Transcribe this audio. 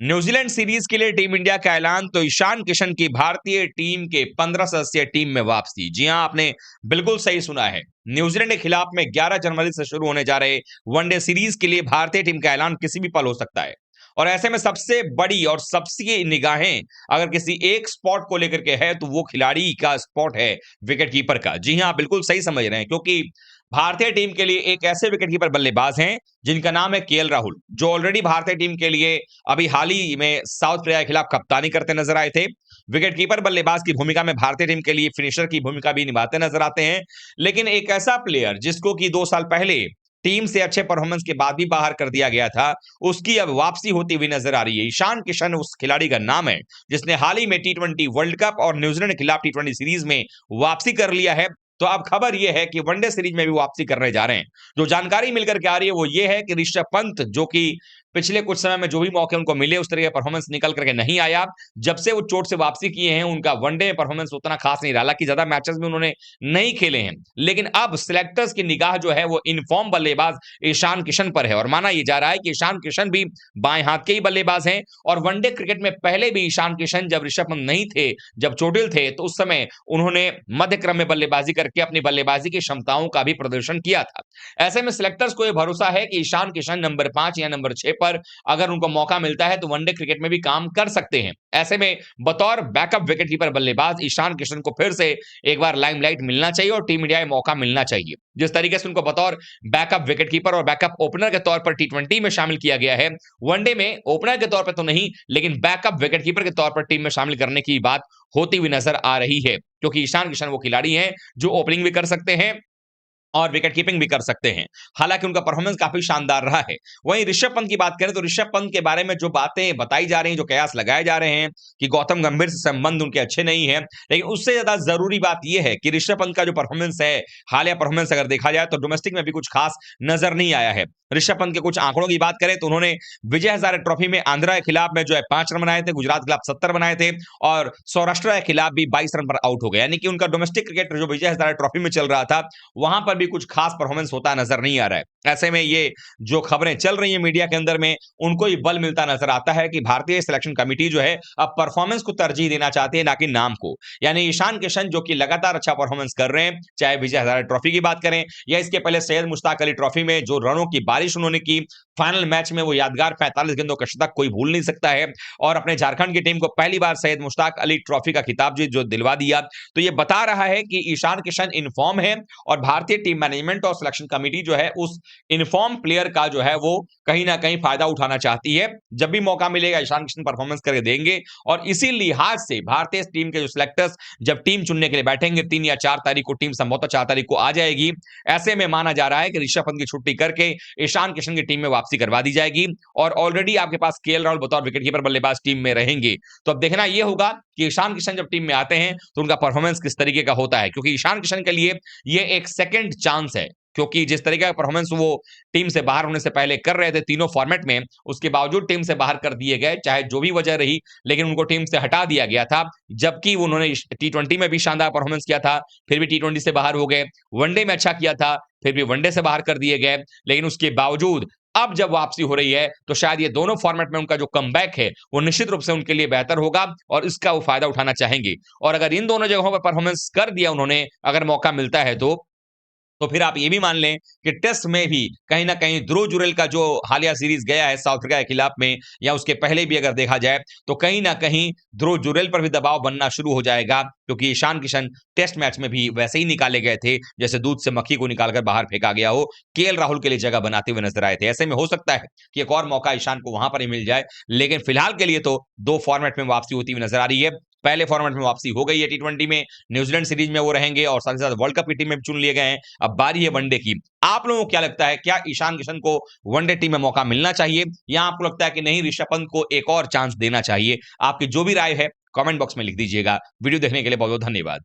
New Zealand series के लिए team India का ऐलान तो ईशान किशन की भारतीय टीम के 15 सदस्यीय टीम में वापसी। जी हां, आपने बिल्कुल सही सुना है। न्यूजीलैंड के खिलाफ में 11 जनवरी से शुरू होने जा रहे वनडे सीरीज के लिए भारतीय टीम का ऐलान किसी भी पल हो सकता है। और ऐसे में सबसे बड़ी और सबसे निगाहें अगर किसी एक स्पॉट को लेकर के है तो वो खिलाड़ी का स्पॉट है विकेट कीपर का। जी हां, बिल्कुल सही समझ रहे हैं, क्योंकि भारतीय टीम के लिए एक ऐसे विकेट कीपर बल्लेबाज हैं जिनका नाम है केएल राहुल, जो ऑलरेडी भारतीय टीम के लिए अभी हाल ही में साउथ कोरिया के खिलाफ कप्तानी करते नजर आए थे। विकेट कीपर बल्लेबाज की भूमिका में भारतीय टीम के लिए फिनिशर की भूमिका भी निभाते नजर आते हैं। लेकिन एक ऐसा प्लेयर जिसको कि 2 साल पहले टीम से अच्छे परफॉर्मेंस के बाद भी बाहर कर दिया गया था, उसकी अब वापसी होती हुई नजर आ रही है। ईशान किशन उस खिलाड़ी का नाम है जिसने हाल ही में टी20 वर्ल्ड कप और न्यूजीलैंड के खिलाफ टी20 सीरीज में वापसी कर लिया है। तो अब खबर यह है कि वनडे सीरीज में भी वापसी करने जा रहे हैं। जो जानकारी मिलकर के आ रही है वो ये है कि ऋषभ पंत, जो कि पिछले कुछ समय में जो भी मौके उनको मिले उस तरह का परफॉर्मेंस निकल करके नहीं आया। जब से वो चोट से वापसी किए हैं उनका वनडे में परफॉर्मेंस उतना खास नहीं रहा, हालांकि ज्यादा मैचेस में उन्होंने नहीं खेले हैं। लेकिन अब सिलेक्टर्स की निगाह जो है वो इनफॉर्म बल्लेबाज ईशान किशन पर है और माना यह जा रहा है कि ईशान किशन भी बाएं हाथ के ही बल्लेबाज हैं। और वनडे क्रिकेट में पहले भी ईशान किशन जब ऋषभ पंत नहीं थे, जब चोटिल थे, तो उस समय उन्होंने मध्य क्रम में बल्लेबाजी करके अपनी बल्लेबाजी की क्षमताओं का भी प्रदर्शन किया था। ऐसे में सिलेक्टर्स को यह भरोसा है कि ईशान किशन नंबर 5 या नंबर 6 पर अगर उनको मौका मिलता है तो वनडे क्रिकेट में भी काम कर सकते हैं। ऐसे में बतौर बैकअप विकेटकीपर बल्लेबाज ईशान किशन को फिर से एक बार लाइमलाइट मिलना चाहिए और टीम इंडिया में मौका मिलना चाहिए। जिस तरीके से उनको बतौर बैकअप विकेटकीपर और बैकअप ओपनर के तौर पर टी20 में शामिल किया गया है, वनडे में ओपनर के तौर पर तो नहीं लेकिन बैकअप विकेटकीपर के तौर पर टीम में शामिल करने की बात होती हुई नजर आ रही है, क्योंकि ईशान किशन वो खिलाड़ी हैं जो ओपनिंग भी कर सकते हैं और विकेट कीपिंग भी कर सकते हैं। हालांकि उनका परफॉर्मेंस काफी शानदार रहा है। वहीं ऋषभ पंत की बात करें तो ऋषभ पंत के बारे में जो बातें बताई जा रही हैं, जो कयास लगाए जा रहे हैं कि गौतम गंभीर से संबंध उनके अच्छे नहीं है, लेकिन उससे ज्यादा जरूरी बात यह है कि ऋषभ पंत का जो परफॉर्मेंस है, हालिया परफॉर्मेंस अगर देखा जाए तो डोमेस्टिक में भी कुछ खास नजर नहीं आया है। ऋषभ पंत के कुछ आंकड़ों की बात करें तो उन्होंने विजय हजारे ट्रॉफी में आंध्रा के खिलाफ में जो है 5 रन बनाए थे, गुजरात के खिलाफ 70 बनाए थे और सौराष्ट्र के खिलाफ भी 22 रन पर आउट हो गए। यानी कि उनका डोमेस्टिक क्रिकेट जो विजय हजारे ट्रॉफी में चल रहा था वहां पर भी कुछ खास परफॉर्मेंस होता नजर नहीं आ रहा है। ऐसे में ये जो खबरें चल रही है मीडिया के अंदर में, उनको ही बल मिलता नजर आता है कि भारतीय सिलेक्शन कमेटी जो है अब परफॉर्मेंस को तरजीह देना चाहती है, ना कि नाम को। यानी ईशान किशन जो कि लगातार अच्छा परफॉर्मेंस कर रहे हैं, चाहे विजय हजारे ट्रॉफी की बात करें या इसके पहले सैयद मुश्ताक अली ट्रॉफी में जो रनों की बारिश उन्होंने की, फाइनल मैच में वो यादगार 45 गेंदों का शतक कोई भूल नहीं सकता है और अपने झारखंड की टीम को पहली बार सैयद मुश्ताक अली ट्रॉफी का खिताब जो दिलवा दिया। तो ये बता रहा है कि ईशान किशन इनफॉर्म है और भारतीय टीम मैनेजमेंट और सिलेक्शन कमेटी जो है उस इनफॉर्म प्लेयर का जो है वो कहीं ना कहीं फायदा उठाना चाहती है। जब भी मौका मिलेगा ईशान किशन परफॉर्मेंस करके देंगे और इसी लिहाज से भारतीय टीम के जो सिलेक्टर्स जब टीम चुनने के लिए बैठेंगे 3 या 4 तारीख को, टीम संभवतः 4 तारीख को आ जाएगी, ऐसे में माना जा रहा है कि ऋषभ पंत की छुट्टी करके ईशान किशन की टीम में वापसी करवा दी जाएगी और ऑलरेडी आपके पास केएल राहुल बतौर विकेटकीपर बल्लेबाज टीम में रहेंगे। तो अब देखना यह होगा कि ईशान किशन जब टीम में आते हैं तो उनका परफॉर्मेंस किस तरीके का होता है, क्योंकि ईशान किशन के लिए यह एक सेकंड चांस है। क्योंकि जिस तरीके का परफॉर्मेंस वो टीम से बाहर होने से पहले कर रहे थे तीनों फॉर्मेट में, उसके बावजूद टीम से बाहर कर दिए गए, चाहे जो भी वजह रही, लेकिन उनको टीम से हटा दिया गया था। जबकि उन्होंने टी20 में भी शानदार परफॉर्मेंस किया था, फिर भी टी20 से बाहर हो गए। वनडे में अच्छा किया था, फिर भी वनडे से बाहर कर दिए गए। लेकिन उसके बावजूद अब जब वापसी हो रही है तो शायद ये दोनों फॉर्मेट में उनका जो कमबैक है वो निश्चित रूप से उनके लिए बेहतर होगा और इसका वो फायदा उठाना चाहेंगे। और अगर इन दोनों जगहों पर परफॉर्मेंस कर दिया उन्होंने, अगर मौका मिलता है तो फिर आप ये भी मान लें कि टेस्ट में भी कहीं ना कहीं ध्रुव जुरेल का जो हालिया सीरीज गया है साउथ अफ्रीका के खिलाफ में, या उसके पहले भी अगर देखा जाए तो कहीं ना कहीं ध्रुव जुरेल पर भी दबाव बनना शुरू हो जाएगा, क्योंकि ईशान किशन टेस्ट मैच में भी वैसे ही निकाले गए थे जैसे दूध से मक्खी को निकालकर बाहर फेंका गया हो, केएल राहुल के लिए जगह बनाते हुए नजर आए थे। ऐसे में हो सकता है कि एक और मौका ईशान को वहां पर ही मिल जाए, लेकिन फिलहाल के लिए तो 2 फॉर्मेट में वापसी होती हुई नजर आ रही है। पहले फॉर्मेट में वापसी हो गई है टी20 में, न्यूजीलैंड सीरीज में वो रहेंगे और साथ ही साथ वर्ल्ड कप की टीम में चुन लिए गए हैं। अब बारी है वनडे की। आप लोगों को क्या लगता है, क्या ईशान किशन को वनडे टीम में मौका मिलना चाहिए या आपको लगता है कि नहीं, ऋषभ पंत को एक और चांस देना चाहिए? आपकी जो भी राय है कमेंट बॉक्स में लिख दीजिएगा। वीडियो देखने के लिए बहुत बहुत धन्यवाद।